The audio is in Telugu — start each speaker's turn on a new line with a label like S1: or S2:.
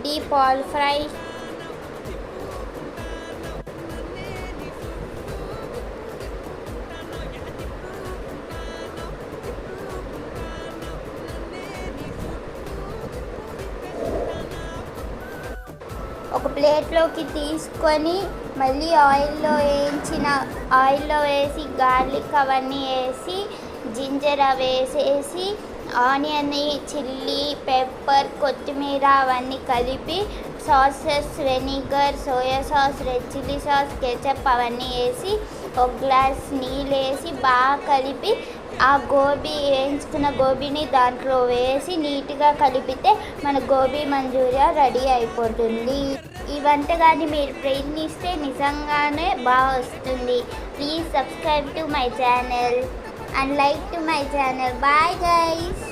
S1: డీప్ ఆల్ ఫ్రై, ఒక ప్లేట్లోకి తీసుకొని మళ్ళీ ఆయిల్లో వేసి గార్లిక్ అవన్నీ వేసి జింజర్ వేసేసి ఆనియన్, చిల్లీ, పెప్పర్, కొత్తిమీర అవన్నీ కలిపి sauces, vinegar, soya sauce, red chilli sauce, ketchup అవన్నీ వేసి ఒక గ్లాస్ నీళ్ళు వేసి బాగా కలిపి ఆ వేయించుకున్న గోబీని దాంట్లో వేసి నీట్గా కలిపితే మన గోబీ మంచూరియా రెడీ అయిపోతుంది. ఈ వంటకాన్ని మీరు ప్రయత్నిస్తే నిజంగానే బాగా వస్తుంది. Please subscribe to my channel and like to my channel. Bye guys.